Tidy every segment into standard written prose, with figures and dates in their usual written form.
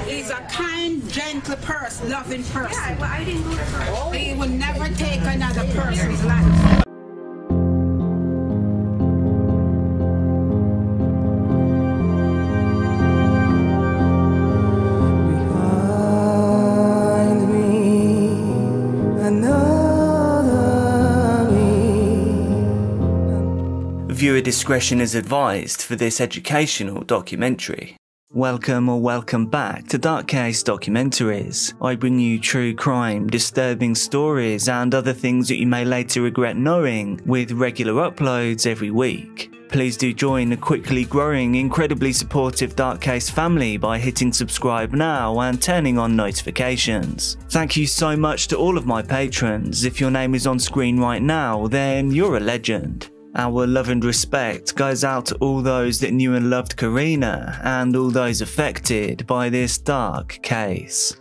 He's a kind, gentle person, loving person. Yeah, well, I didn't go to her. He will never take another person's life. Viewer discretion is advised for this educational documentary. Welcome or welcome back to Dark Case Documentaries. I bring you true crime, disturbing stories and other things that you may later regret knowing with regular uploads every week. Please do join the quickly growing, incredibly supportive Dark Case family by hitting subscribe now and turning on notifications. Thank you so much to all of my patrons. If your name is on screen right now, then you're a legend. Our love and respect goes out to all those that knew and loved Karina and all those affected by this dark case.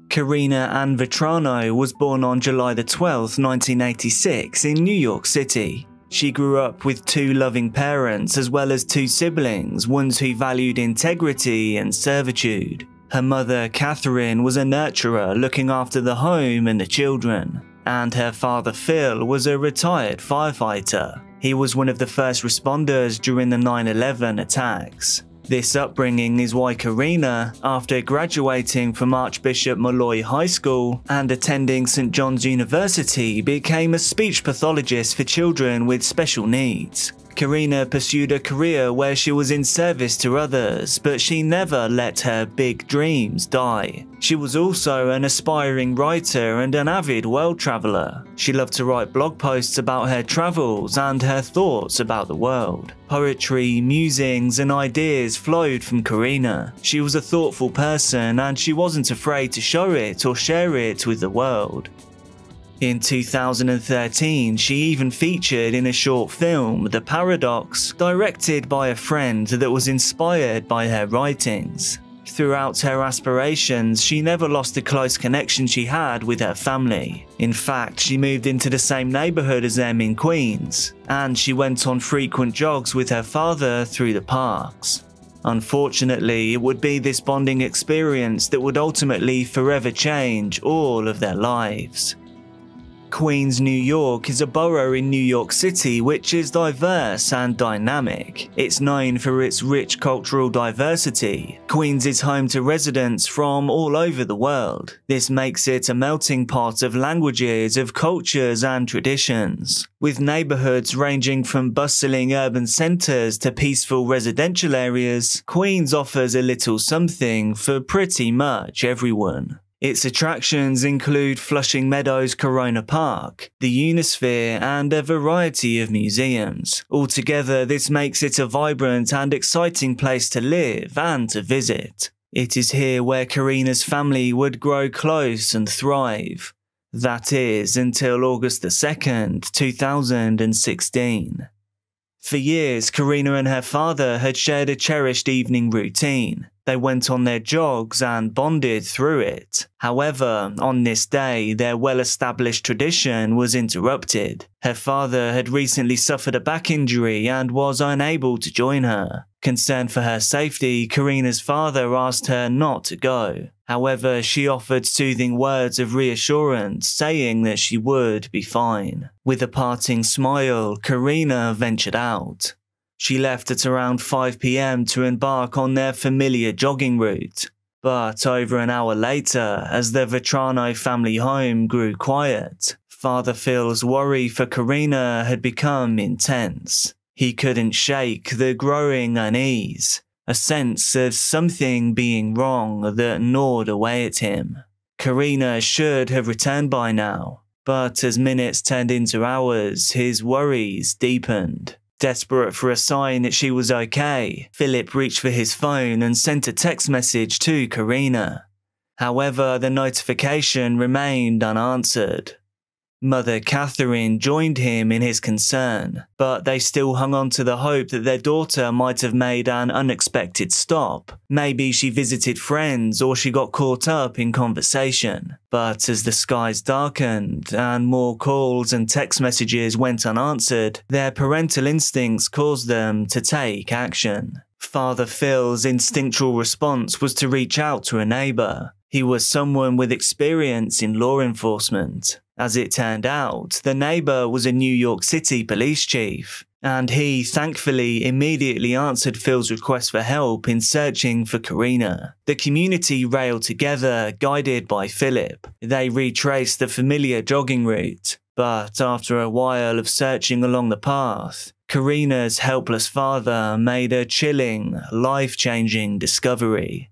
Karina Ann Vetrano was born on July 12, 1986 in New York City. She grew up with two loving parents as well as two siblings, ones who valued integrity and servitude. Her mother, Catherine, was a nurturer looking after the home and the children, and her father, Phil, was a retired firefighter. He was one of the first responders during the 9/11 attacks. This upbringing is why Karina, after graduating from Archbishop Molloy High School and attending St. John's University, became a speech pathologist for children with special needs. Karina pursued a career where she was in service to others, but she never let her big dreams die. She was also an aspiring writer and an avid world traveller. She loved to write blog posts about her travels and her thoughts about the world. Poetry, musings and ideas flowed from Karina. She was a thoughtful person and she wasn't afraid to show it or share it with the world. In 2013, she even featured in a short film, The Paradox, directed by a friend that was inspired by her writings. Throughout her aspirations, she never lost the close connection she had with her family. In fact, she moved into the same neighbourhood as them in Queens, and she went on frequent jogs with her father through the parks. Unfortunately, it would be this bonding experience that would ultimately forever change all of their lives. Queens, New York is a borough in New York City which is diverse and dynamic. It's known for its rich cultural diversity. Queens is home to residents from all over the world. This makes it a melting pot of languages, of cultures and traditions. With neighborhoods ranging from bustling urban centers to peaceful residential areas, Queens offers a little something for pretty much everyone. Its attractions include Flushing Meadows Corona Park, the Unisphere, and a variety of museums. Altogether, this makes it a vibrant and exciting place to live and to visit. It is here where Karina's family would grow close and thrive. That is, until August 2nd, 2016. For years, Karina and her father had shared a cherished evening routine. They went on their jogs and bonded through it. However, on this day, their well-established tradition was interrupted. Her father had recently suffered a back injury and was unable to join her. Concerned for her safety, Karina's father asked her not to go. However, she offered soothing words of reassurance, saying that she would be fine. With a parting smile, Karina ventured out. She left at around 5 p.m. to embark on their familiar jogging route. But over an hour later, as the Vetrano family home grew quiet, Father Phil's worry for Karina had become intense. He couldn't shake the growing unease, a sense of something being wrong that gnawed away at him. Karina should have returned by now, but as minutes turned into hours, his worries deepened. Desperate for a sign that she was okay, Philip reached for his phone and sent a text message to Karina. However, the notification remained unanswered. Mother Catherine joined him in his concern, but they still hung on to the hope that their daughter might have made an unexpected stop. Maybe she visited friends or she got caught up in conversation. But as the skies darkened and more calls and text messages went unanswered, their parental instincts caused them to take action. Father Phil's instinctual response was to reach out to a neighbour. He was someone with experience in law enforcement. As it turned out, the neighbour was a New York City police chief, and he thankfully immediately answered Phil's request for help in searching for Karina. The community railed together, guided by Philip. They retraced the familiar jogging route, but after a while of searching along the path, Karina's helpless father made a chilling, life-changing discovery.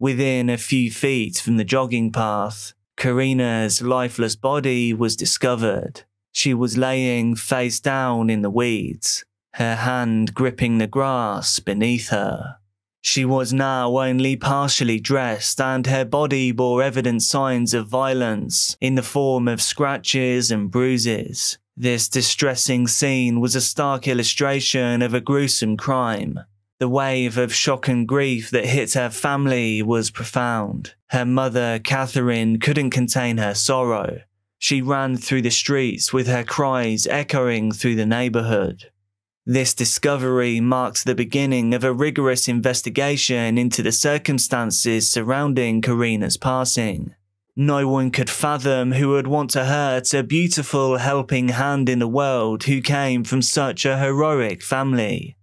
Within a few feet from the jogging path, Karina's lifeless body was discovered. She was laying face down in the weeds, her hand gripping the grass beneath her. She was now only partially dressed, and her body bore evident signs of violence in the form of scratches and bruises. This distressing scene was a stark illustration of a gruesome crime. The wave of shock and grief that hit her family was profound. Her mother, Catherine, couldn't contain her sorrow. She ran through the streets with her cries echoing through the neighborhood. This discovery marks the beginning of a rigorous investigation into the circumstances surrounding Karina's passing. No one could fathom who would want to hurt a beautiful helping hand in the world who came from such a heroic family.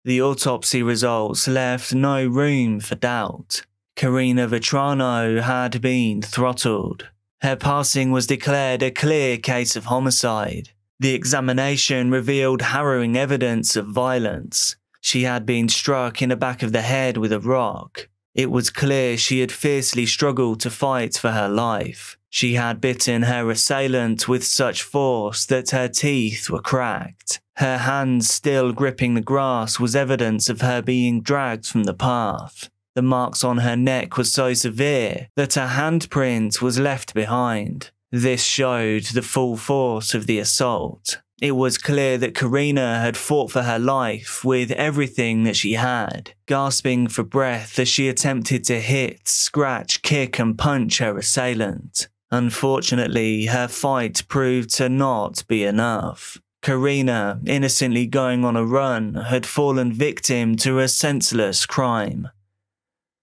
The autopsy results left no room for doubt. Karina Vetrano had been throttled. Her passing was declared a clear case of homicide. The examination revealed harrowing evidence of violence. She had been struck in the back of the head with a rock. It was clear she had fiercely struggled to fight for her life. She had bitten her assailant with such force that her teeth were cracked. Her hands still gripping the grass was evidence of her being dragged from the path. The marks on her neck were so severe that a handprint was left behind. This showed the full force of the assault. It was clear that Karina had fought for her life with everything that she had, gasping for breath as she attempted to hit, scratch, kick and punch her assailant. Unfortunately, her fight proved to not be enough. Karina, innocently going on a run, had fallen victim to a senseless crime.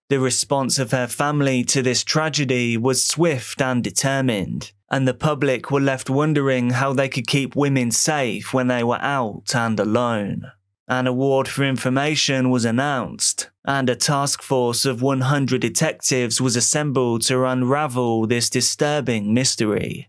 The response of her family to this tragedy was swift and determined, and the public were left wondering how they could keep women safe when they were out and alone. An award for information was announced, and a task force of 100 detectives was assembled to unravel this disturbing mystery.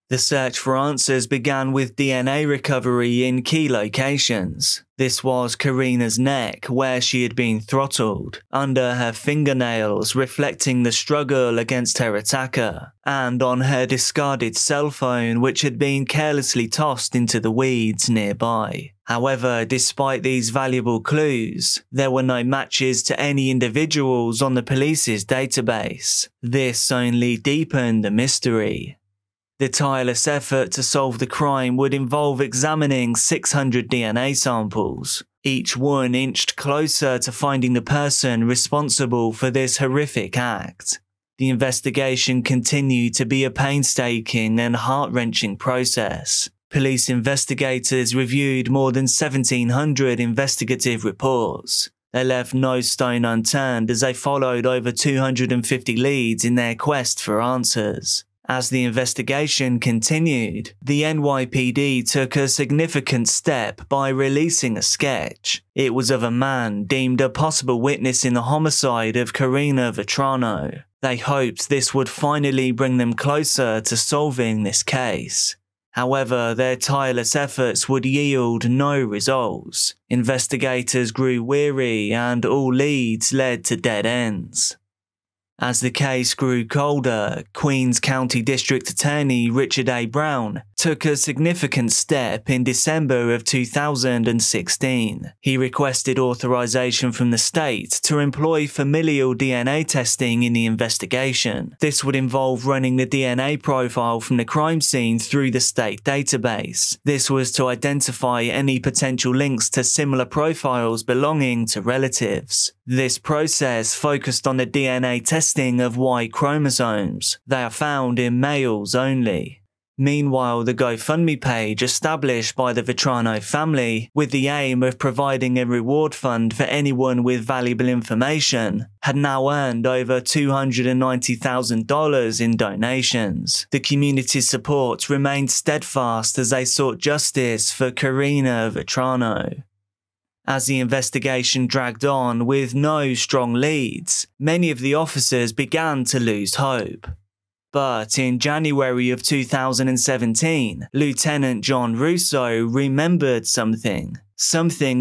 The search for answers began with DNA recovery in key locations. This was Karina's neck, where she had been throttled, under her fingernails reflecting the struggle against her attacker, and on her discarded cell phone which had been carelessly tossed into the weeds nearby. However, despite these valuable clues, there were no matches to any individuals on the police's database. This only deepened the mystery. The tireless effort to solve the crime would involve examining 600 DNA samples. Each one inched closer to finding the person responsible for this horrific act. The investigation continued to be a painstaking and heart-wrenching process. Police investigators reviewed more than 1,700 investigative reports. They left no stone unturned as they followed over 250 leads in their quest for answers. As the investigation continued, the NYPD took a significant step by releasing a sketch. It was of a man deemed a possible witness in the homicide of Karina Vetrano. They hoped this would finally bring them closer to solving this case. However, their tireless efforts would yield no results. Investigators grew weary and all leads led to dead ends. As the case grew colder, Queens County District Attorney Richard A. Brown took a significant step in December of 2016. He requested authorization from the state to employ familial DNA testing in the investigation. This would involve running the DNA profile from the crime scene through the state database. This was to identify any potential links to similar profiles belonging to relatives. This process focused on the DNA testing of Y chromosomes. They are found in males only. Meanwhile, the GoFundMe page established by the Vetrano family with the aim of providing a reward fund for anyone with valuable information had now earned over $290,000 in donations. The community's support remained steadfast as they sought justice for Karina Vetrano. As the investigation dragged on with no strong leads, many of the officers began to lose hope. But in January of 2017, Lieutenant John Russo remembered something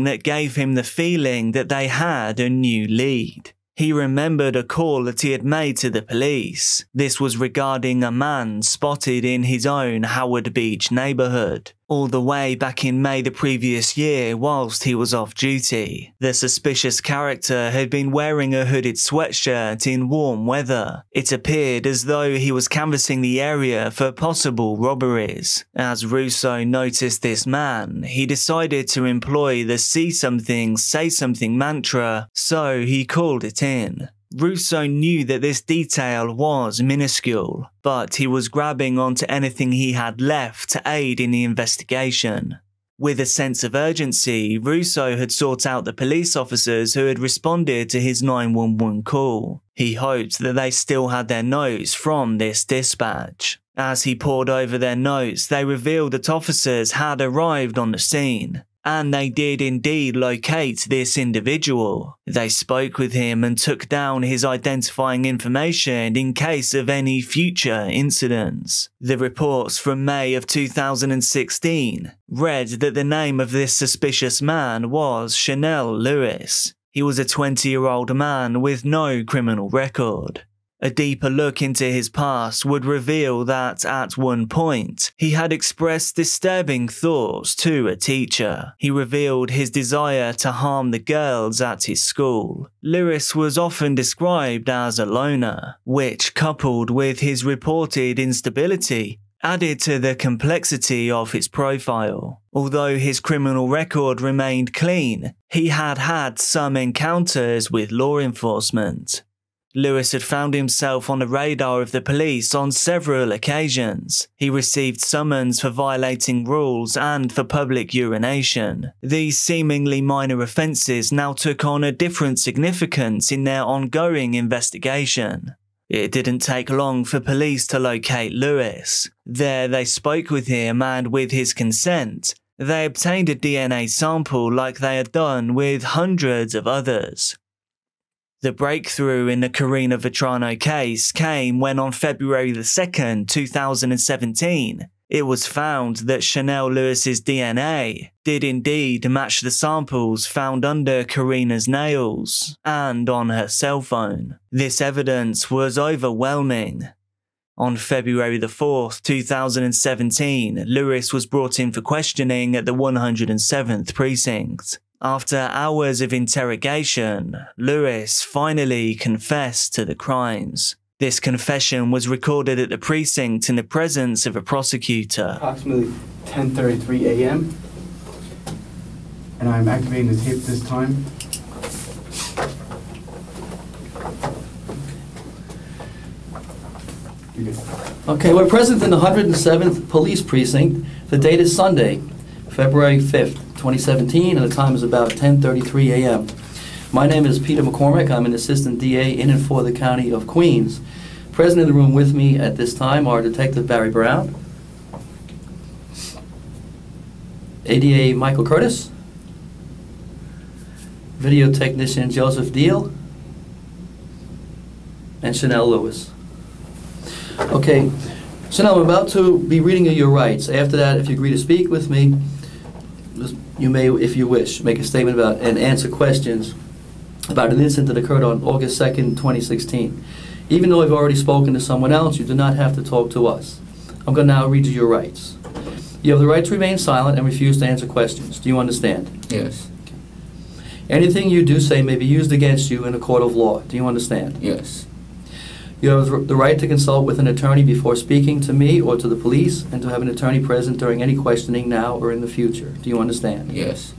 that gave him the feeling that they had a new lead. He remembered a call that he had made to the police. This was regarding a man spotted in his own Howard Beach neighborhood, all the way back in May the previous year whilst he was off duty. The suspicious character had been wearing a hooded sweatshirt in warm weather. It appeared as though he was canvassing the area for possible robberies. As Russo noticed this man, he decided to employ the see something, say something mantra, so he called it in. Russo knew that this detail was minuscule, but he was grabbing onto anything he had left to aid in the investigation. With a sense of urgency, Russo had sought out the police officers who had responded to his 911 call. He hoped that they still had their notes from this dispatch. As he pored over their notes, they revealed that officers had arrived on the scene. And they did indeed locate this individual. They spoke with him and took down his identifying information in case of any future incidents. The reports from May of 2016 read that the name of this suspicious man was Chanel Lewis. He was a 20-year-old man with no criminal record. A deeper look into his past would reveal that at one point, he had expressed disturbing thoughts to a teacher. He revealed his desire to harm the girls at his school. Lewis was often described as a loner, which, coupled with his reported instability, added to the complexity of his profile. Although his criminal record remained clean, he had had some encounters with law enforcement. Lewis had found himself on the radar of the police on several occasions. He received summons for violating rules and for public urination. These seemingly minor offences now took on a different significance in their ongoing investigation. It didn't take long for police to locate Lewis. There they spoke with him and with his consent, they obtained a DNA sample like they had done with hundreds of others. The breakthrough in the Karina Vetrano case came when on February 2nd, 2017, it was found that Chanel Lewis's DNA did indeed match the samples found under Karina's nails and on her cell phone. This evidence was overwhelming. On February 4th, 2017, Lewis was brought in for questioning at the 107th precinct. After hours of interrogation, Lewis finally confessed to the crimes. This confession was recorded at the precinct in the presence of a prosecutor. Approximately 10:33 a.m. and I'm activating the tape this time. You're good. Okay, we're present in the 107th Police Precinct. The date is Sunday, February 5th, 2017, and the time is about 10:33 a.m. My name is Peter McCormick. I'm an assistant DA in and for the County of Queens. Present in the room with me at this time are Detective Barry Brown, ADA Michael Curtis, video technician Joseph Deal, and Chanel Lewis. Okay, Chanel, I'm about to be reading you your rights. After that, if you agree to speak with me, you may, if you wish, make a statement about and answer questions about an incident that occurred on August 2nd, 2016. Even though I've already spoken to someone else, you do not have to talk to us. I'm going to now read you your rights. You have the right to remain silent and refuse to answer questions. Do you understand? Yes. Anything you do say may be used against you in a court of law. Do you understand? Yes. You have the right to consult with an attorney before speaking to me or to the police, and to have an attorney present during any questioning now or in the future. Do you understand? Yes.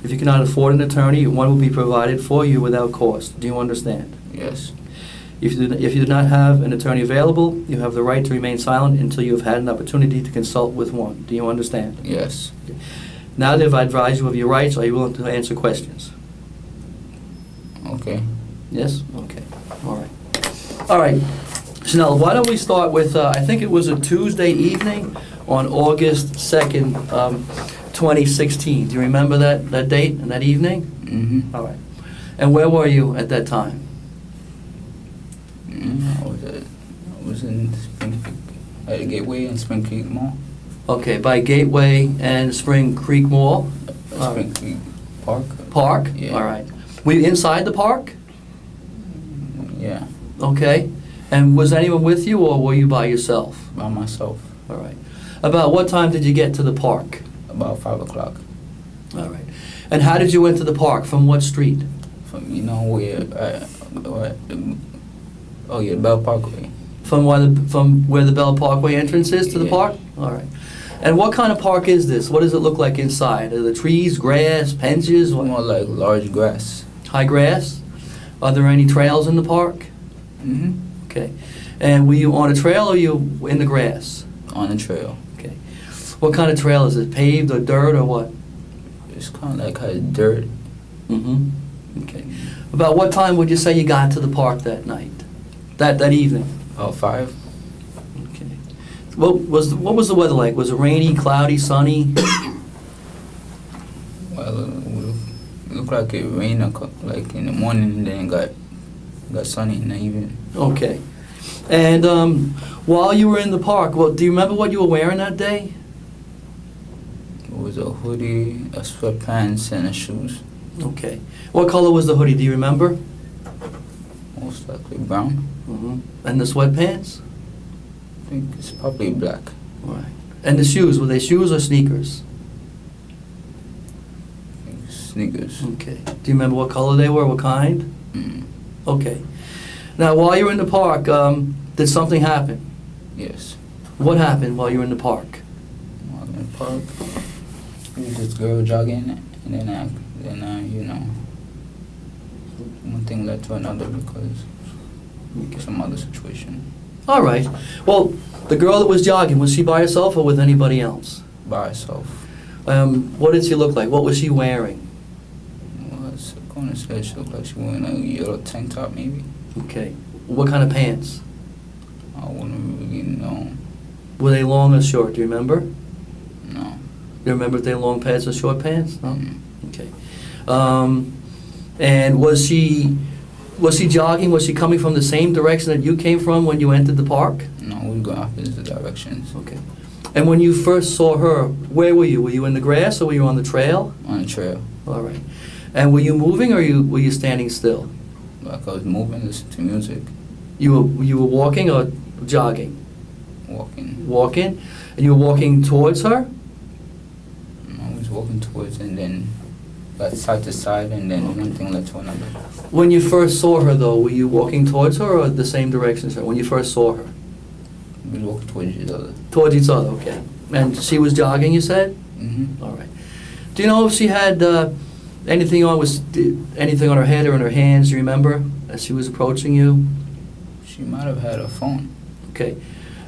If you cannot afford an attorney, one will be provided for you without cost. Do you understand? Yes. If you do not have an attorney available, you have the right to remain silent until you have had an opportunity to consult with one. Do you understand? Yes. Now that I've advised you of your rights, are you willing to answer questions? Okay. Yes? Okay. All right. All right. Chanel, why don't we start with, I think it was a Tuesday evening on August 2nd, 2016. Do you remember that date and that evening? Mm-hmm. All right. And where were you at that time? I was in Spring Creek, at the Gateway in Spring Creek Mall. Okay, by Gateway and Spring Creek Mall? Spring Creek Park. Park? Yeah. All right. Were you inside the park? Yeah, Okay. And was anyone with you, or were you by yourself? by myself. All right. About what time did you get to the park? About 5 o'clock. All right. And how did you enter the park? From what street? From Bell Parkway. From where the Bell Parkway entrance is to the Yeah. park? All right. And what kind of park is this? What does it look like inside? Are the trees, grass, benches, More like large grass. high grass? Are there any trails in the park? Mm-hmm. Okay. And were you on a trail or you in the grass? On the trail. Okay. What kind of trail is it? Paved or dirt or what? It's kind of like has dirt. Mm-hmm. Okay. About what time would you say you got to the park that night? That evening? About 5. Okay. What was the weather like? Was it rainy, cloudy, sunny? Well, it looked like it rained like in the morning, and then it got sunny in the evening. Okay. And while you were in the park, well, do you remember what you were wearing that day? It was a hoodie, a sweatpants, and a shoes. Okay. What color was the hoodie? Do you remember? Most likely brown. Mm-hmm. And the sweatpants? I think it's probably black. Right. And the shoes, were they shoes or sneakers? I think sneakers. Okay. Do you remember what color they were? What kind? Mm. Okay. Now, while you were in the park, did something happen? Yes. What happened while you were in the park? While in the park, there was this girl jogging, and then one thing led to another because some other situation. All right. Well, the girl that was jogging, was she by herself or with anybody else? By herself. What did she look like? What was she wearing? Well, I was going to say she looked like she wearing a yellow tank top, maybe. Okay. What kind of pants? I wouldn't really know. Were they long or short? Do you remember? No. Do you remember if they were long pants or short pants? No? Mm. Okay. And was she jogging? Was she coming from the same direction that you came from when you entered the park? No, we go opposite directions. Okay. And when you first saw her, where were you? Were you in the grass or were you on the trail? On the trail. All right. And were you moving or were you standing still? Like I was moving, listening to music, You were walking or jogging? walking. Walking? And you were walking towards her? I was walking towards, and then got side to side, and then one thing led to another. When you first saw her, though, were you walking towards her or the same direction as her? When you first saw her? We was walking towards each other. Towards each other, okay. And she was jogging, you said? Mm-hmm. All right. Do you know if she had anything on her head or in her hands, do you remember, as she was approaching you? She might have had a phone. Okay.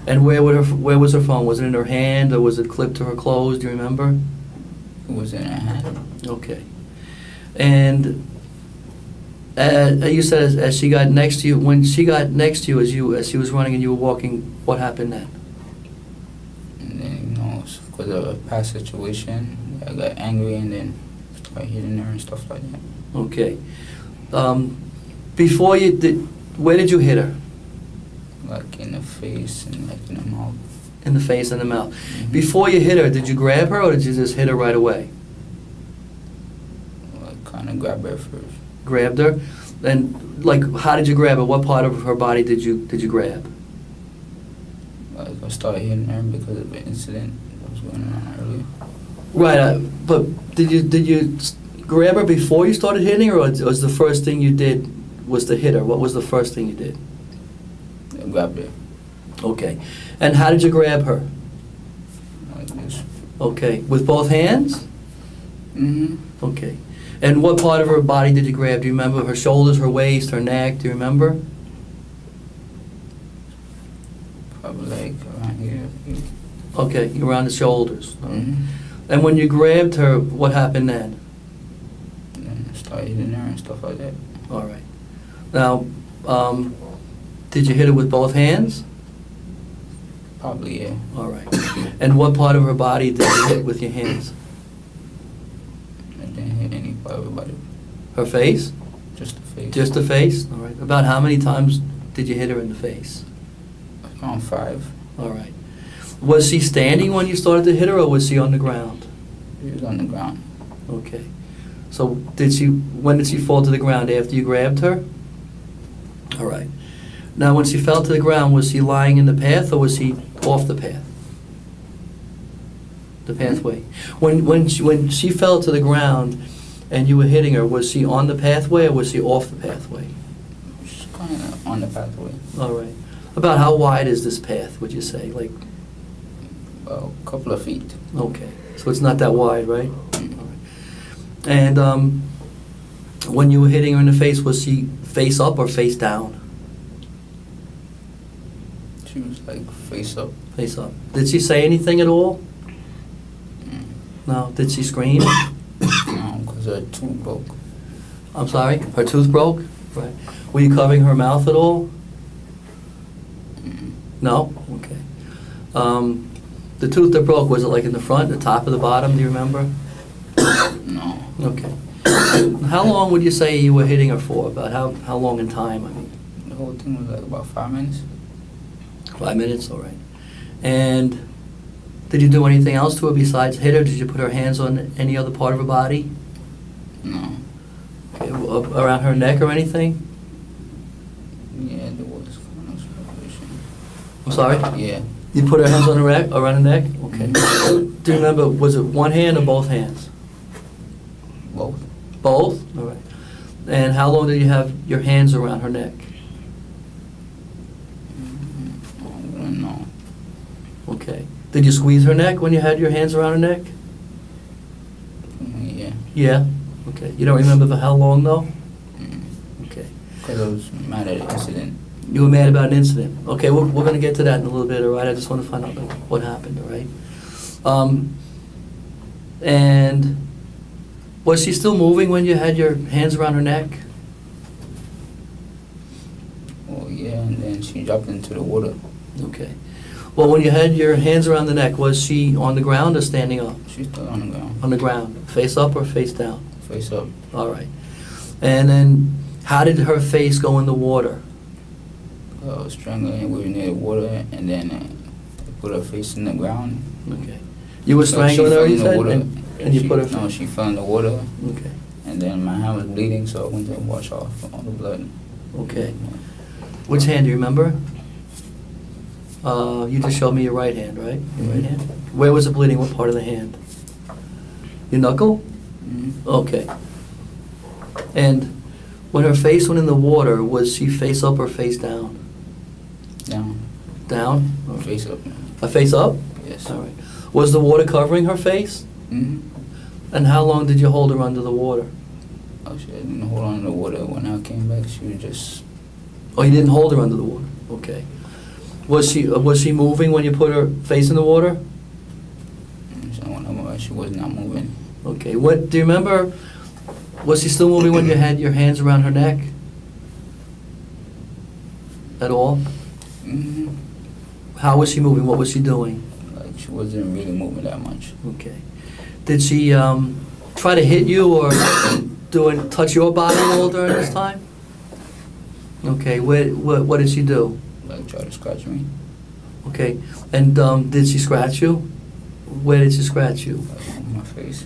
And where was her phone? Was it in her hand or was it clipped to her clothes? Do you remember? It was in her hand. Okay. And you said as she got next to you, when she got next to you as she was running and you were walking, what happened then? And then, because of a past situation, I got angry and then started hitting her and stuff like that. Okay. Before you did, where did you hit her? Like in the face and like in the mouth. In the face and the mouth. Mhm. Before you hit her, did you grab her or did you just hit her right away? Like kind of grabbed her first. Grabbed her? And like, how did you grab her? What part of her body did you grab? Like I started hitting her because of the incident was going on earlier. Right, but did you grab her before you started hitting her, or was the first thing you did was to hit her? What was the first thing you did? I grabbed her Okay. And how did you grab her? like this. Okay. With both hands? Mm-hmm. Okay. And what part of her body did you grab? Do you remember her shoulders, her waist, her neck? Do you remember? Probably like around here. Okay, around the shoulders. Mm-hmm. And when you grabbed her, what happened then? And then I started hitting her and stuff like that. All right. Now, did you hit her with both hands? Probably, yeah. All right. And what part of her body did you hit with your hands? I didn't hit any part of her body. Her face? Just the face. Just the face? All right. About how many times did you hit her in the face? Around 5. All right. Was she standing when you started to hit her, or was she on the ground? She was on the ground. Okay. So when did she fall to the ground? After you grabbed her? All right. Now, when she fell to the ground, was she lying in the path, or was she off the path? The pathway. When she fell to the ground and you were hitting her, was she on the pathway or was she off the pathway? She's kind of on the pathway. All right. About how wide is this path, would you say? Like, About a couple of feet. okay. So it's not that wide, right? Mm. All right. And when you were hitting her in the face, was she face up or face down? She was like face up. Face up. Did she say anything at all? Mm. No. Did she scream? No, because her tooth broke. I'm sorry? Her tooth broke? Right. Were you covering her mouth at all? Mm. No? Okay. The tooth that broke, was it like in the front, the top, or the bottom? Do you remember? No. Okay. How long would you say you were hitting her for? About how long in time? I mean, The whole thing was like about 5 minutes. 5 minutes? All right. And did you do anything else to her besides hit her? Did you put her hands on any other part of her body? No. Okay. Around her neck or anything? Yeah, there was kind of separation. I'm sorry? Yeah. You put her hands on her neck, around her neck? Okay. Do you remember, was it one hand or both hands? Both. Both? All right. And how long did you have your hands around her neck? I don't know. Okay. Did you squeeze her neck when you had your hands around her neck? Yeah. Yeah? Okay. You don't remember for how long, though? Okay. Because I was mad at the incident. You were mad about an incident. Okay, we're going to get to that in a little bit, all right? I just want to find out what happened, all right? And was she still moving when you had your hands around her neck? Oh, yeah, and then she dropped into the water. Okay. Well, when you had your hands around the neck, was she on the ground or standing up? She's still on the ground. On the ground. Face up or face down? Face up. All right. And then how did her face go in the water? I was strangling. We were near the water, and then I put her face in the ground. Okay. You were So strangling she her, fell you in the said? water. And you She- put her... No, she fell in the water, Okay. and then my hand was bleeding, so I went to wash off all the blood. Okay. Which hand, do you remember? You just showed me your right hand, right? Your right hand? Where was it bleeding? What part of the hand? Your knuckle? Mm-hmm. Okay. And when her face went in the water, was she face up or face down? Down. Down? Face up. A face up? Yes. All right. Was the water covering her face? Mm-hmm. And how long did you hold her under the water? Oh, she didn't hold on to the water. When I came back, she was just... Oh, you didn't hold her under the water? Okay. Was she moving when you put her face in the water? She was not moving. Okay. What do you remember? Was she still moving when you had your hands around her neck? At all? Mm-hmm. How was she moving? What was she doing? Like, she wasn't really moving that much. Okay. Did she try to hit you or touch your body at all during this time? Okay. What did she do? Like, try to scratch me. Okay. And did she scratch you? Where did she scratch you? Like, on my face.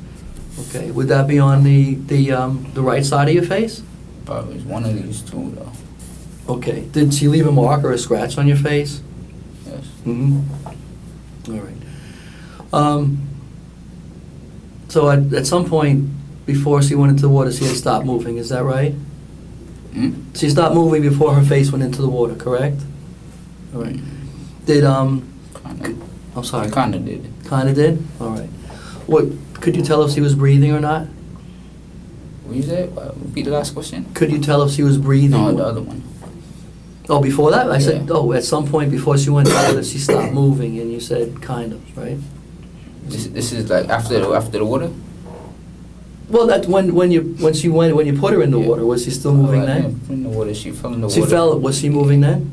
Okay. Would that be on the right side of your face? Probably was one of these two, though. Okay. Did she leave a mark or a scratch on your face? Yes. Mm-hmm. All right. So at some point before she went into the water, she had stopped moving, is that right? Hmm? She stopped moving before her face went into the water, correct? All right. Did, Kinda. I'm sorry. Kinda did. Kinda did? All right. What, could you tell if she was breathing or not? What you said? Repeat the last question. Could you tell if she was breathing? No, the other one. Oh, before that? I said, Yeah. oh, at some point before she went into the water, she stopped moving, and you said kind of, right? This is like after the water. Well, that when you put her in the Yeah. water, was she still moving I then? didn't put in the water. She fell in the She water. fell. Was she moving then?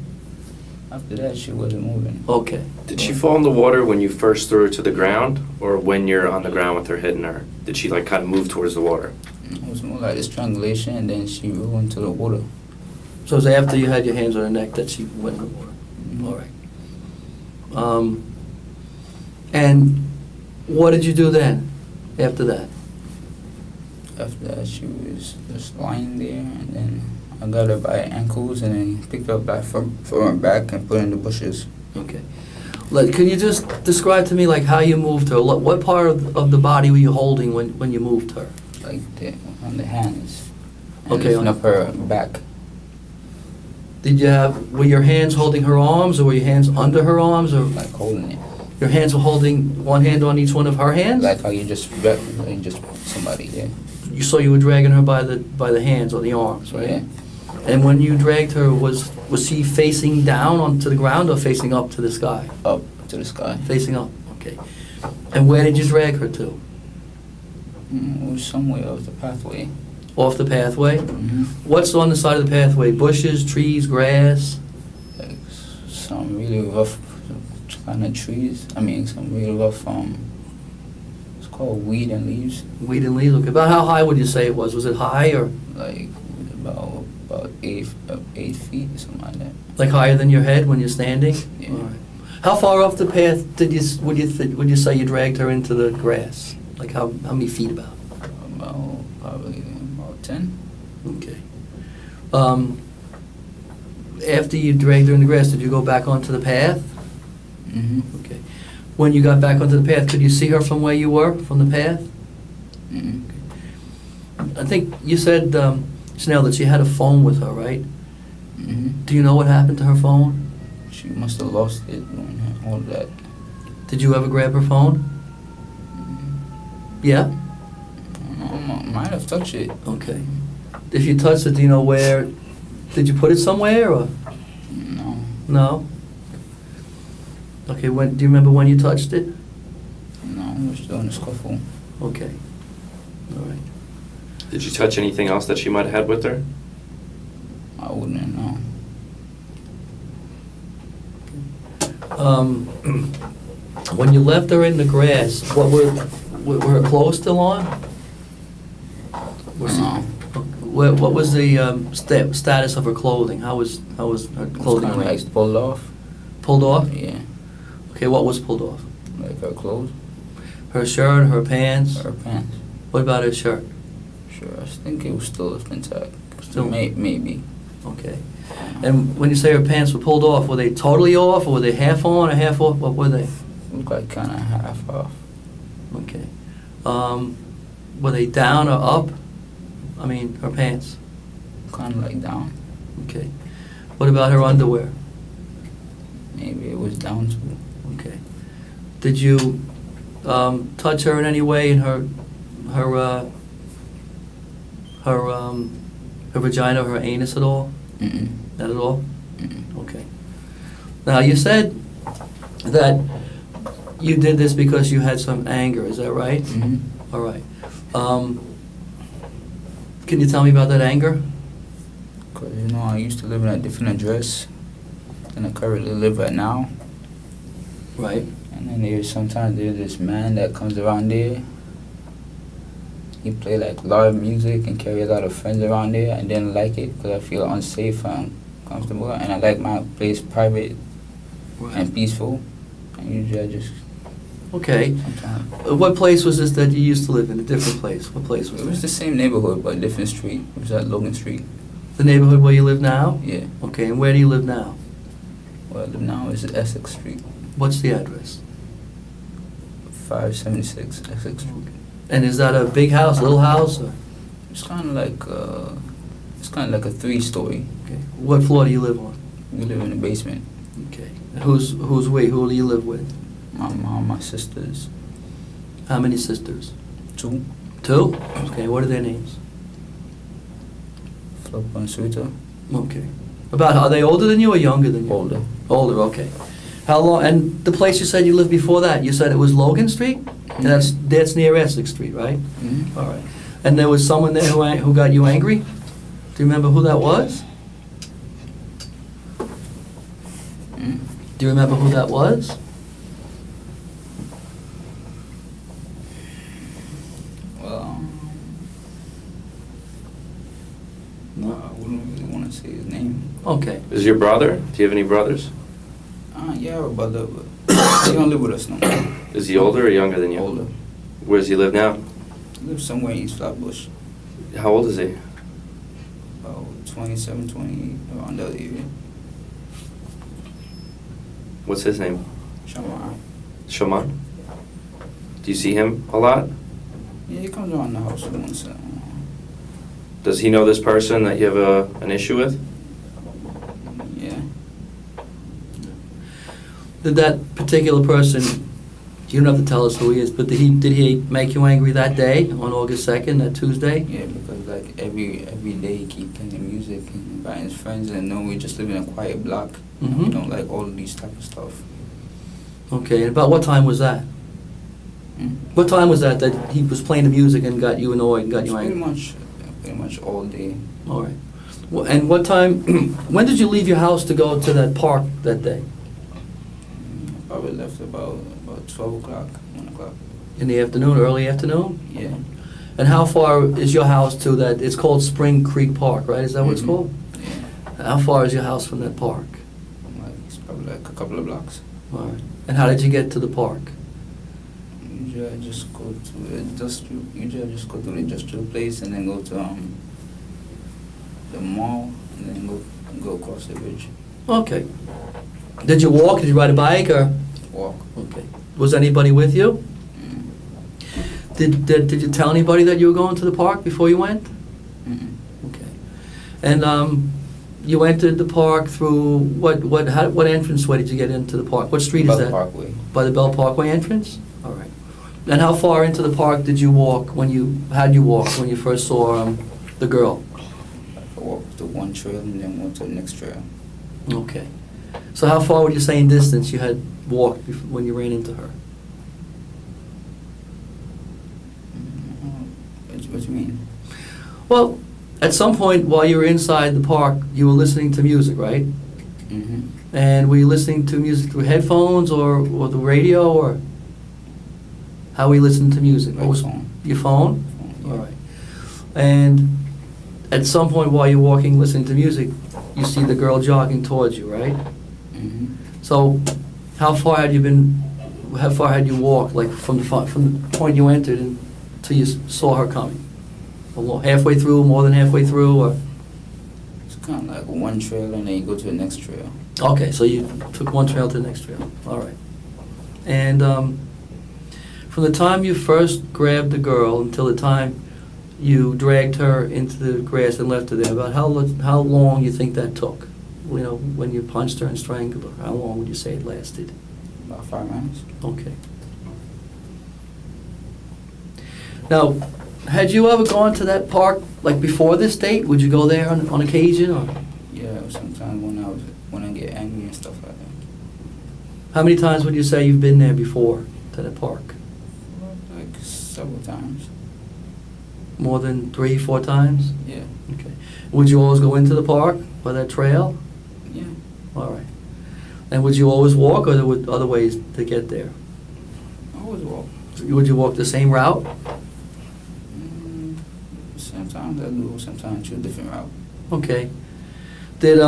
After that, she wasn't moving. Okay. Did she fall in the water when you first threw her to the ground, or when you're on the ground with her hitting her? Did she like kind of move towards the water? It was more like a strangulation, and then she rolled into the water. So it was after you had your hands on her neck that she went in the water. Mhm. All right. And what did you do then? After that? After that, she was just lying there, and then I got her by her ankles, and then picked her up by from her back and put her in the bushes. Okay. Can you just describe to me like how you moved her? What part of the body were you holding when you moved her? Like on the hands. And Okay, lifting up her back. Were your hands holding her arms, or were your hands under her arms, or Like holding it. your hands were holding one hand on each one of her hands? Like how you just put somebody there. You were dragging her by the hands or the arms, right? Yeah. And when you dragged her, was she facing down onto the ground or facing up to the sky? Up to the sky. Facing up, okay. And where did you drag her to? It was somewhere off the pathway. Off the pathway? Mm-hmm. What's on the side of the pathway? Bushes, trees, grass? Like some really rough kind of trees. I mean, some really rough, it's called weed and leaves. Weed and leaves, okay. About how high would you say it was? Was it high or Like about 8 feet, something like that. like higher than your head when you're standing? Yeah. All right. How far off the path would you say you dragged her into the grass? Like how many feet about? Probably about 10. Okay. After you dragged her in the grass, did you go back onto the path? Mm-hmm. Okay. When you got back onto the path, could you see her from where you were, from the path? Mm-hmm. I think you said, Chanel, that she had a phone with her, right? Mm-hmm. Do you know what happened to her phone? She must have lost it doing all that. Did you ever grab her phone? Yeah? I might have touched it. Okay. If you touched it, do you know where? Did you put it somewhere or? No. No? Okay, do you remember when you touched it? No, I was doing a scuffle. Okay. All right. Did you touch anything else that she might have had with her? I wouldn't know. When you left her in the grass, were her clothes still on? No. What was the status of her clothing? How was her clothing Kind of arranged? like pulled off. Pulled off? Yeah. Okay, what was pulled off? Like her clothes, Her shirt, her pants? her pants. What about her shirt? Sure, I think it was still intact. Still? Maybe. Okay. And when you say her pants were pulled off, were they totally off, or were they half on or half off? What were they? Looked like kind of half off. Okay. Were they down or up? I mean, her pants. Kind of like down. Okay. What about her underwear? Maybe it was down too. Okay. Did you touch her in any way in her vagina or her anus at all? Mm-mm. Not at all? Mm-mm. Okay. Now, you said that you did this because you had some anger, is that right? Mm-hmm. All right. Can you tell me about that anger? Cause I used to live in a different address than I currently live at now. Right. And then sometimes there's this man that comes around there. He play like live music and carry a lot of friends around there. I didn't like it because I feel unsafe and uncomfortable, and I like my place private and peaceful. And usually I just Okay. sometimes. What place was this that you used to live in? A different place? What place was It was the this? same neighborhood but different street. It was at Logan Street. The neighborhood where you live now? Yeah. Okay, and where do you live now? Well, now it's Essex Street. What's the address? 576 Essex Street. And is that a big house, little house? Or? It's kind of like a 3-story. Okay. What floor do you live on? We live in the basement. Okay. Who's we? Who do you live with? My mom, my sisters, How many sisters? 2, 2? Okay. What are their names? Flip and Sweeter, Okay. Are they older than you or younger than you? older. Older. Okay. How long? And the place you said you lived before that, you said it was Logan Street. And that's near Essex Street, right? Mm-hmm. All right. And there was someone there who got you angry? Do you remember who that was? Mm. Do you remember who that was? Well, no, I wouldn't really want to say his name. Okay. Is your brother? Do you have any brothers? Yeah, but he don't live with us no more. Is he older or younger than you? Older. Where does he live now? He lives somewhere in East Flatbush. How old is he? About 27, 28, around that area. What's his name? Shaman. Shaman? Do you see him a lot? Yeah, he comes around the house once. Does he know this person that you have an issue with? Yeah. Did that particular person, you don't have to tell us who he is, but did he make you angry that day on August 2nd, that Tuesday? Yeah, because like every day he keep playing music and inviting his friends, and no, we just live in a quiet block. And Mhm. we don't like all of these type of stuff. Okay, and about what time was that? Mm. What time was that he was playing the music and got you annoyed and got It's you pretty angry? much all day. All right. Well, and what time, when did you leave your house to go to that park that day? I probably left about 12 o'clock, 1 o'clock. In the afternoon, early afternoon? Yeah. And how far is your house to that, it's called Spring Creek Park, right? Is that what it's Mhm. called? Yeah. How far is your house from that park? Like, it's probably like a couple of blocks. All right. And how did you get to the park? Usually I just go to the industrial place and then go to the mall and then go across the bridge. Okay. Did you walk? Did you ride a bike or? Walk. Okay. Was anybody with you? Mm. Did you tell anybody that you were going to the park before you went? Mm-mm. Okay. And you entered the park through what entranceway did you get into the park? What street is By the that? Parkway. By the Bell Parkway entrance? All right. And how far into the park did you walk when you first saw the girl? I walked to one trail and then went to the next trail. Okay. So how far would you say in distance you had walked when you ran into her? What do you mean? Well, at some point while you were inside the park, you were listening to music, right? Mm-hmm. And were you listening to music through headphones or the radio, or how were you listening to music? My phone. Your phone? Yeah. All right. And at some point while you're walking, listening to music, you see the girl jogging towards you, right? Mm-hmm. So, how far had you walked, like from the point you entered until you saw her coming? Halfway through, more than halfway through, or? It's kind of like one trail and then you go to the next trail. Okay, so you took one trail to the next trail. All right. And from the time you first grabbed the girl until the time you dragged her into the grass and left her there, about how long you think that took? You know, when you punched her and strangled her, how long would you say it lasted? About 5 minutes. Okay. Now, had you ever gone to that park, like before this date? Would you go there on occasion, or? Yeah, sometimes when I get angry and stuff like that. How many times would you say you've been there before, to that park? Like several times. More than 3, 4 times? Yeah. Okay. Would you always go into the park by that trail? Yeah. All right. And would you always walk, or there were other ways to get there? I always walk. Would you walk the same route? Sometimes I do, sometimes I choose a different route. Okay. Did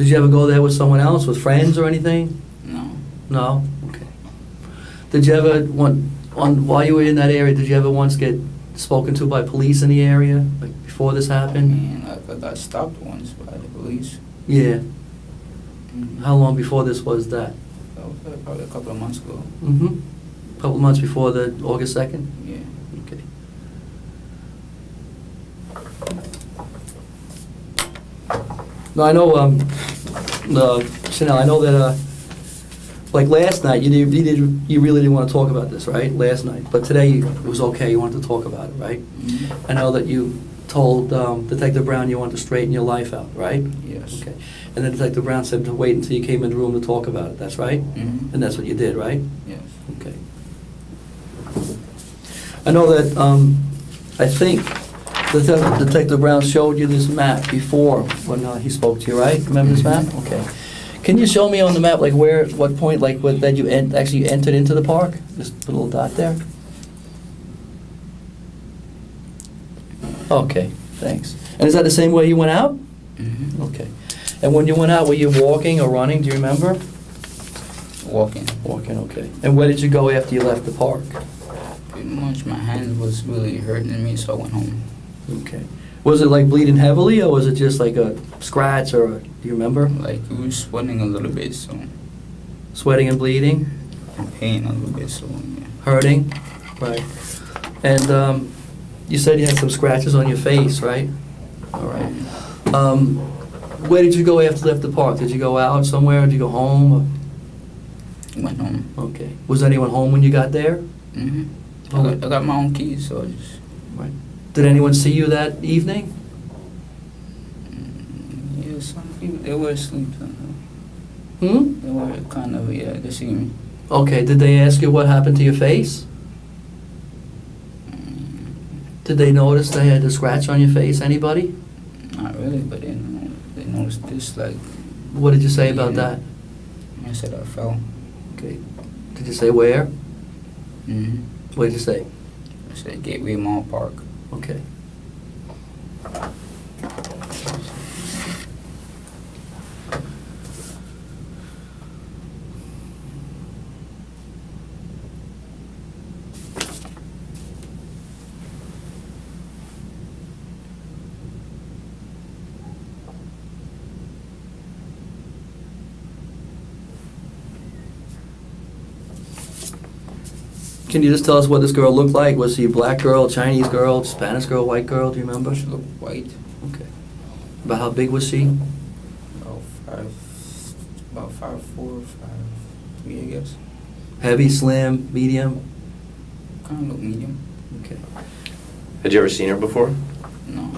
you ever go there with someone else, with friends or anything? No. No? Okay. Did you ever, while you were in that area, did you ever once get spoken to by police in the area, like before this I happened? mean, I got stopped once by the police. Yeah. Mhm. How long before this was that? That was like probably a couple of months ago. Mm-hmm. Couple months before the August 2nd? Yeah. Okay. Now, I know, Chanel, I know that, like last night, you really didn't want to talk about this, right? Last night. But today, it was okay, you wanted to talk about it, right? Mm-hmm. I know that you told Detective Brown you wanted to straighten your life out, right? Yes. Okay. And then Detective Brown said to wait until you came in the room to talk about it, that's right? Mm-hmm. And that's what you did, right? Yes. Okay. I know that, I think Detective Brown showed you this map before when he spoke to you, right? Remember this map? Okay. Can you show me on the map, like where, what point, like that you actually entered into the park? Just put a little dot there. Okay, thanks. And is that the same way you went out? Mm-hmm. Okay. And when you went out, were you walking or running, do you remember? Walking. Walking, okay. And where did you go after you left the park? Pretty much my hand was really hurting me, so I went home. Okay. Was it like bleeding heavily, or was it just like a scratch, or do you remember? Like it was sweating a little bit, so Sweating and bleeding, and pain a little bit, so yeah. hurting, right? And you said you had some scratches on your face, right? All right. Where did you go after you left the park? Did you go out somewhere? Did you go home? Went home. Okay. Was anyone home when you got there? Mm-hmm. Oh. I got my own keys, so I just. Right. Did anyone see you that evening? Yeah, some people, they were asleep. Hmm? They were kind of, yeah, they see me. Okay. Did they ask you what happened to your face? Did they notice they had a scratch on your face? Anybody? Not really, but they noticed this, like, What did you say about that? I said I fell. Okay. Did you say where? Mm-hmm. What did you say? I said Gateway Mall Park. Okay. Can you just tell us what this girl looked like? Was she a black girl, Chinese girl, Spanish girl, white girl? Do you remember? She looked white. Okay. About how big was she? About 5'4", 5'3", I guess. Heavy, slim, medium? Kind of look medium. Okay. Had you ever seen her before? No.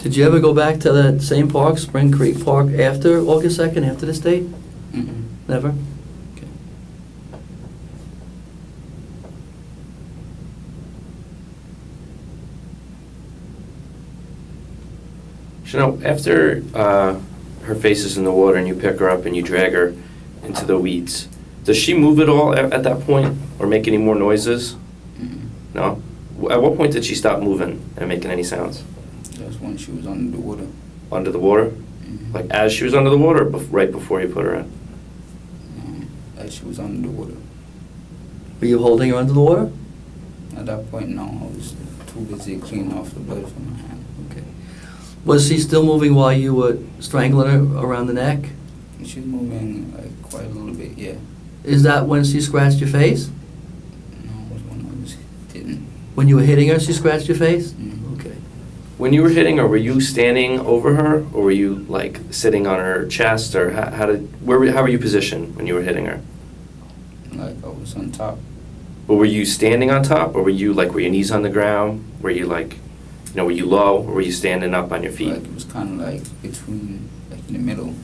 Did you ever go back to that same park, Spring Creek Park, after August 2nd, after this date? Mm-mm. Never? Okay. You know, after her face is in the water and you pick her up and you drag her into the weeds, does she move at all at that point or make any more noises? Mm-mm. No? At what point did she stop moving and making any sounds? That's when she was under the water. Under the water? Mm-hmm. Like as she was under the water, or right before you put her in? As she was under the water. Were you holding her under the water? At that point, no, I was too busy cleaning off the blood from my hand. Okay. Was she still moving while you were strangling her around the neck? And she was moving like quite a little bit, yeah. Is that when she scratched your face? No, it was when I was hitting. When you were hitting her, she scratched your face? Mm-hmm. Okay. When you were hitting her, were you standing over her, or were you like sitting on her chest, or how were you positioned when you were hitting her? Like I was on top. But were you standing on top, or were your knees on the ground? Were you like, were you low, or were you standing up on your feet? Like it was kind of like between, like in the middle.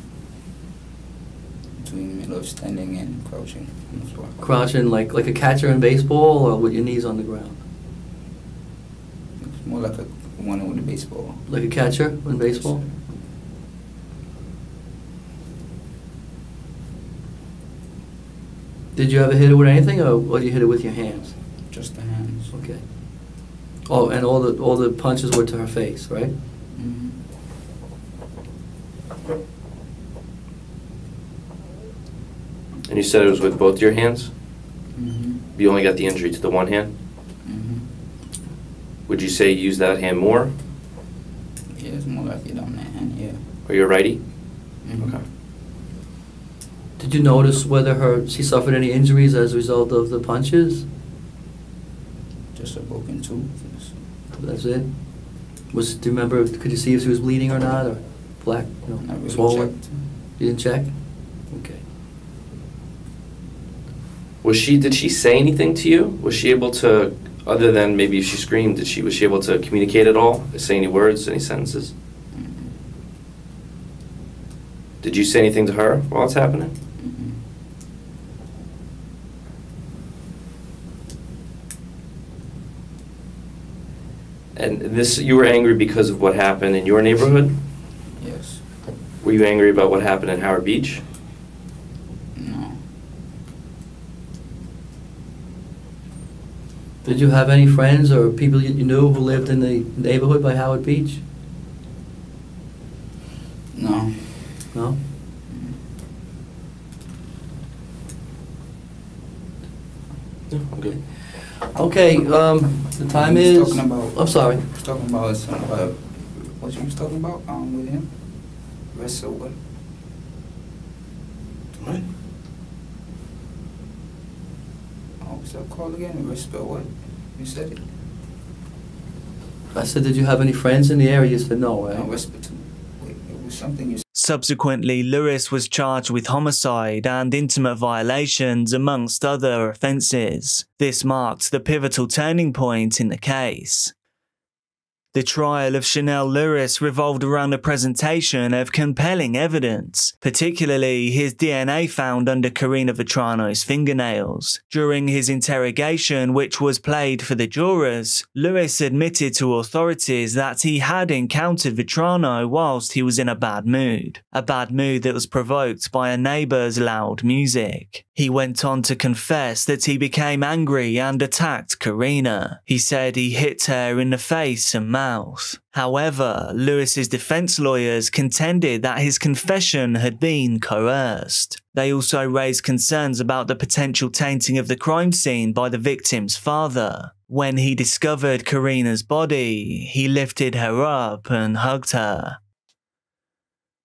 Between the middle of standing and crouching on the floor. Crouching like a catcher in baseball, or with your knees on the ground? It was more like a one with a baseball. Like a catcher in baseball? Did you ever hit it with anything, or did you hit it with your hands? Just the hands. Okay. Oh, and all the punches were to her face, right? Mm-hmm. And you said it was with both your hands? Mm-hmm. You only got the injury to the one hand? Mm-hmm. Would you say you use that hand more? Yeah, it's more like it on that hand, yeah. Or you're righty? Mhm. Okay. Did you notice whether she suffered any injuries as a result of the punches? Just a broken tooth. That's it? Do you remember, could you see if she was bleeding or not, or black, Not really swollen? checked. You didn't check? Okay. Did she say anything to you? Was she able to, other than maybe if she screamed, was she able to communicate at all? Say any words, any sentences? Mhm. Did you say anything to her while it's happening? Mhm. And you were angry because of what happened in your neighborhood? Yes. Were you angry about what happened in Howard Beach? No. Did you have any friends or people you knew who lived in the neighborhood by Howard Beach? No. No? No, I'm good. Okay, the time You is... was talking about- I'm sorry. I was talking about some, what you was talking about, with him? Rest of what? What? Oh, what's that called again? Rest of what? You said it? I said, did you have any friends in the area? You said no, right? No, respiratory. Wait, it was something you Subsequently, Lewis was charged with homicide and intimate violations amongst other offences. This marked the pivotal turning point in the case. The trial of Chanel Lewis revolved around the presentation of compelling evidence, particularly his DNA found under Karina Vetrano's fingernails. During his interrogation, which was played for the jurors, Lewis admitted to authorities that he had encountered Vetrano whilst he was in a bad mood that was provoked by a neighbour's loud music. He went on to confess that he became angry and attacked Karina. He said he hit her in the face and mouth. However, Lewis's defense lawyers contended that his confession had been coerced. They also raised concerns about the potential tainting of the crime scene by the victim's father. When he discovered Karina's body, he lifted her up and hugged her.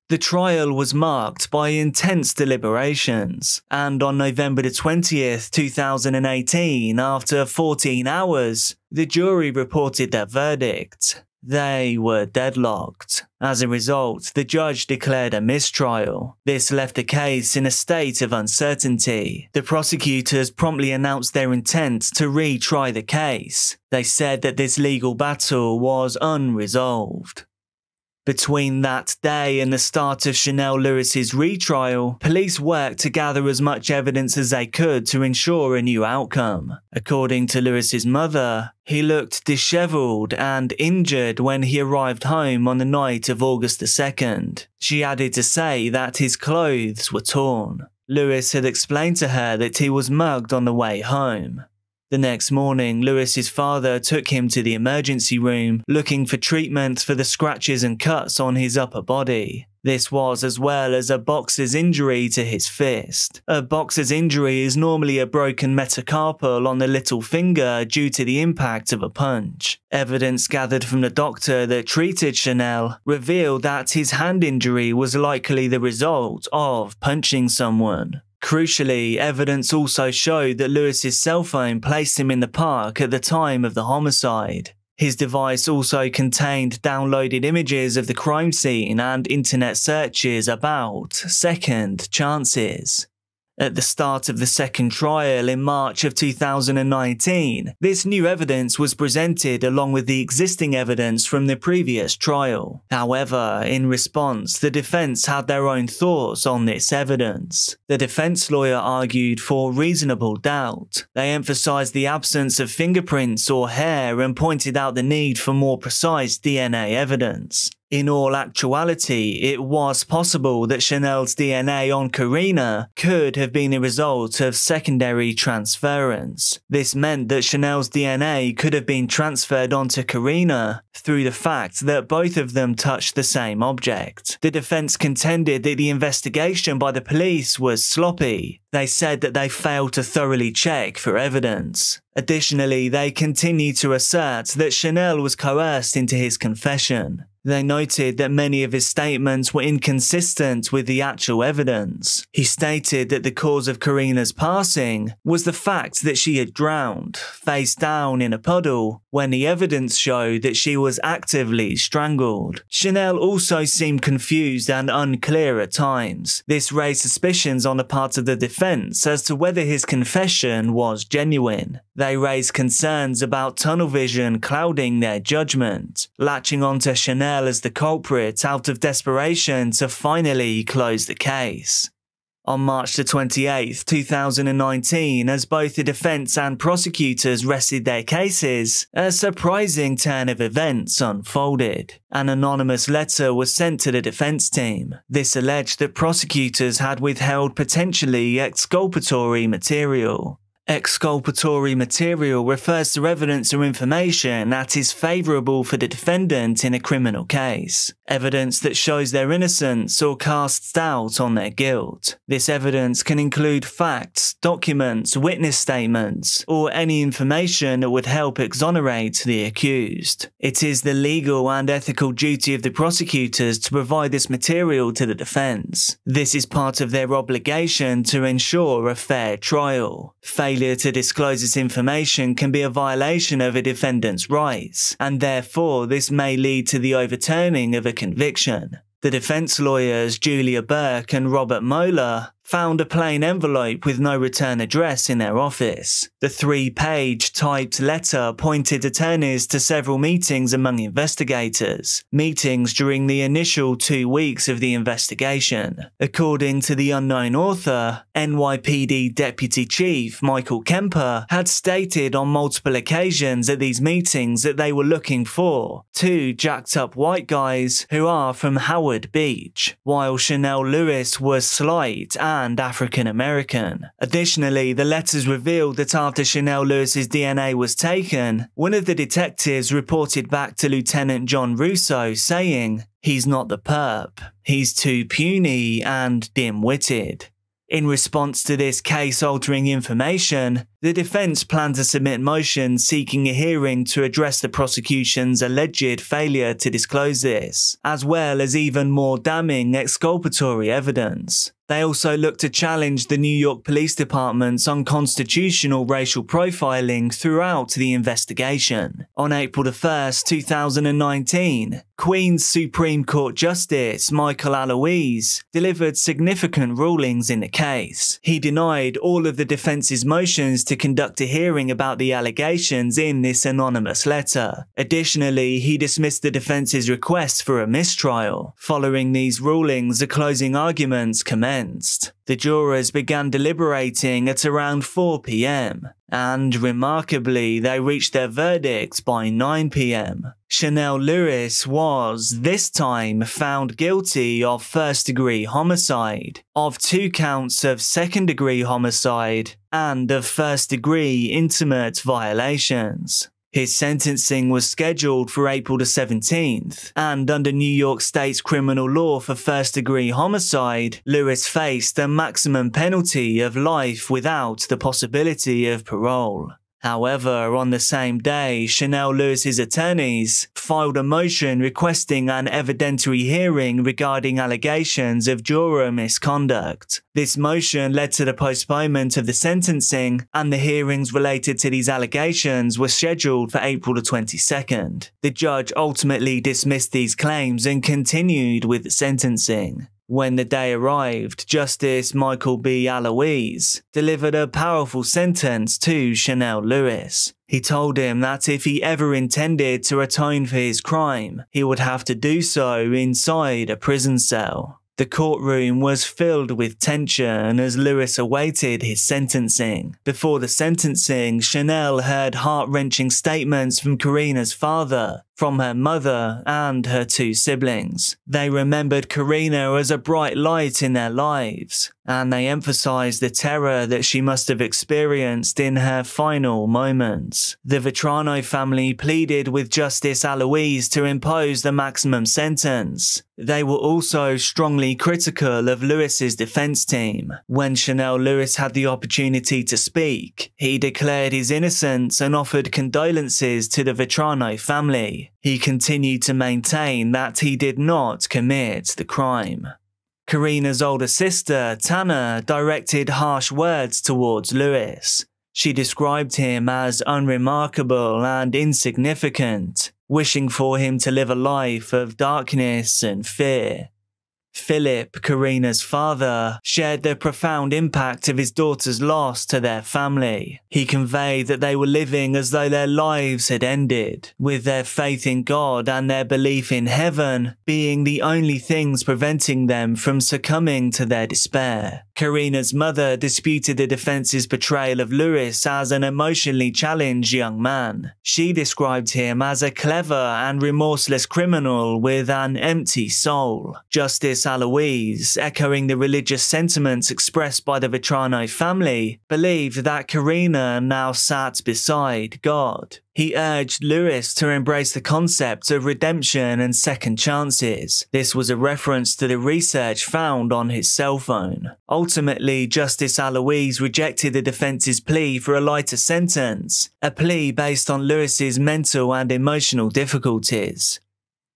The trial was marked by intense deliberations, and on November 20th, 2018, after 14 hours, the jury reported their verdict. They were deadlocked. As a result, the judge declared a mistrial. This left the case in a state of uncertainty. The prosecutors promptly announced their intent to retry the case. They said that this legal battle was unresolved. Between that day and the start of Chanel Lewis's retrial, police worked to gather as much evidence as they could to ensure a new outcome. According to Lewis's mother, he looked disheveled and injured when he arrived home on the night of August 2nd. She added to say that his clothes were torn. Lewis had explained to her that he was mugged on the way home. The next morning, Lewis's father took him to the emergency room, looking for treatment for the scratches and cuts on his upper body. This was as well as a boxer's injury to his fist. A boxer's injury is normally a broken metacarpal on the little finger due to the impact of a punch. Evidence gathered from the doctor that treated Chanel revealed that his hand injury was likely the result of punching someone. Crucially, evidence also showed that Lewis's cell phone placed him in the park at the time of the homicide. His device also contained downloaded images of the crime scene and internet searches about second chances. At the start of the second trial in March of 2019, this new evidence was presented along with the existing evidence from the previous trial. However, in response, the defense had their own thoughts on this evidence. The defense lawyer argued for reasonable doubt. They emphasized the absence of fingerprints or hair and pointed out the need for more precise DNA evidence. In all actuality, it was possible that Chanel's DNA on Karina could have been a result of secondary transference. This meant that Chanel's DNA could have been transferred onto Karina through the fact that both of them touched the same object. The defense contended that the investigation by the police was sloppy. They said that they failed to thoroughly check for evidence. Additionally, they continued to assert that Chanel was coerced into his confession. They noted that many of his statements were inconsistent with the actual evidence. He stated that the cause of Karina's passing was the fact that she had drowned, face down in a puddle, when the evidence showed that she was actively strangled. Chanel also seemed confused and unclear at times. This raised suspicions on the part of the defense as to whether his confession was genuine. They raised concerns about tunnel vision clouding their judgment, latching onto Chanel as the culprit out of desperation to finally close the case. On March 28, 2019, as both the defense and prosecutors rested their cases, a surprising turn of events unfolded. An anonymous letter was sent to the defense team. This alleged that prosecutors had withheld potentially exculpatory material. Exculpatory material refers to evidence or information that is favourable for the defendant in a criminal case. Evidence that shows their innocence or casts doubt on their guilt. This evidence can include facts, documents, witness statements, or any information that would help exonerate the accused. It is the legal and ethical duty of the prosecutors to provide this material to the defense. This is part of their obligation to ensure a fair trial. Failure to disclose this information can be a violation of a defendant's rights, and therefore this may lead to the overturning of a conviction. The defense lawyers Julia Burke and Robert Moeller found a plain envelope with no return address in their office. The 3-page typed letter pointed attorneys to several meetings among investigators, meetings during the initial 2 weeks of the investigation. According to the unknown author, NYPD Deputy Chief Michael Kemper had stated on multiple occasions at these meetings that they were looking for 2 jacked-up white guys who are from Howard Beach, while Chanel Lewis was slight and African American. Additionally, the letters revealed that after Chanel Lewis's DNA was taken, one of the detectives reported back to Lieutenant John Russo saying, "He's not the perp. He's too puny and dim-witted." In response to this case-altering information, the defense planned to submit motions seeking a hearing to address the prosecution's alleged failure to disclose this, as well as even more damning exculpatory evidence. They also looked to challenge the New York Police Department's unconstitutional racial profiling throughout the investigation. On April 1st, 2019, Queen's Supreme Court Justice Michael Aloise delivered significant rulings in the case. He denied all of the defense's motions to conduct a hearing about the allegations in this anonymous letter. Additionally, he dismissed the defense's request for a mistrial. Following these rulings, the closing arguments commenced. The jurors began deliberating at around 4 p.m. and, remarkably, they reached their verdicts by 9 p.m. Chanel Lewis was, this time, found guilty of first-degree homicide, of 2 counts of second-degree homicide, and of first-degree intimate violations. His sentencing was scheduled for April 17th, and under New York State's criminal law for first-degree homicide, Lewis faced a maximum penalty of life without the possibility of parole. However, on the same day, Chanel Lewis's attorneys filed a motion requesting an evidentiary hearing regarding allegations of juror misconduct. This motion led to the postponement of the sentencing, and the hearings related to these allegations were scheduled for April 22nd. The judge ultimately dismissed these claims and continued with the sentencing. When the day arrived, Justice Michael B. Aloise delivered a powerful sentence to Chanel Lewis. He told him that if he ever intended to atone for his crime, he would have to do so inside a prison cell. The courtroom was filled with tension as Lewis awaited his sentencing. Before the sentencing, Chanel heard heart-wrenching statements from Karina's father, from her mother and her 2 siblings. They remembered Karina as a bright light in their lives, and they emphasized the terror that she must have experienced in her final moments. The Vetrano family pleaded with Justice Aloise to impose the maximum sentence. They were also strongly critical of Lewis's defense team. When Chanel Lewis had the opportunity to speak, he declared his innocence and offered condolences to the Vetrano family. He continued to maintain that he did not commit the crime. Karina's older sister, Tana, directed harsh words towards Lewis. She described him as unremarkable and insignificant, wishing for him to live a life of darkness and fear. Philip, Karina's father, shared the profound impact of his daughter's loss to their family. He conveyed that they were living as though their lives had ended, with their faith in God and their belief in heaven being the only things preventing them from succumbing to their despair. Karina's mother disputed the defense's portrayal of Lewis as an emotionally challenged young man. She described him as a clever and remorseless criminal with an empty soul. Justice Aloise, echoing the religious sentiments expressed by the Vetrano family, believed that Karina now sat beside God. He urged Lewis to embrace the concept of redemption and second chances. This was a reference to the research found on his cell phone. Ultimately, Justice Aloise rejected the defense's plea for a lighter sentence, a plea based on Lewis's mental and emotional difficulties.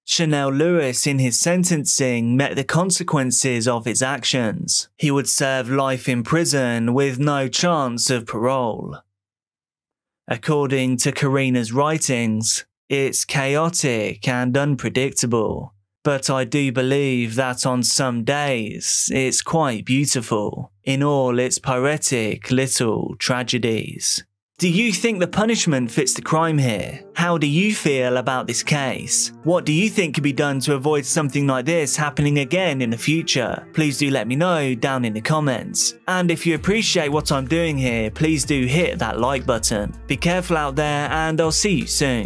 Chanel Lewis, in his sentencing, met the consequences of his actions. He would serve life in prison with no chance of parole. According to Karina's writings, it's chaotic and unpredictable, but I do believe that on some days it's quite beautiful in all its poetic little tragedies. Do you think the punishment fits the crime here? How do you feel about this case? What do you think could be done to avoid something like this happening again in the future? Please do let me know down in the comments. And if you appreciate what I'm doing here, please do hit that like button. Be careful out there, and I'll see you soon.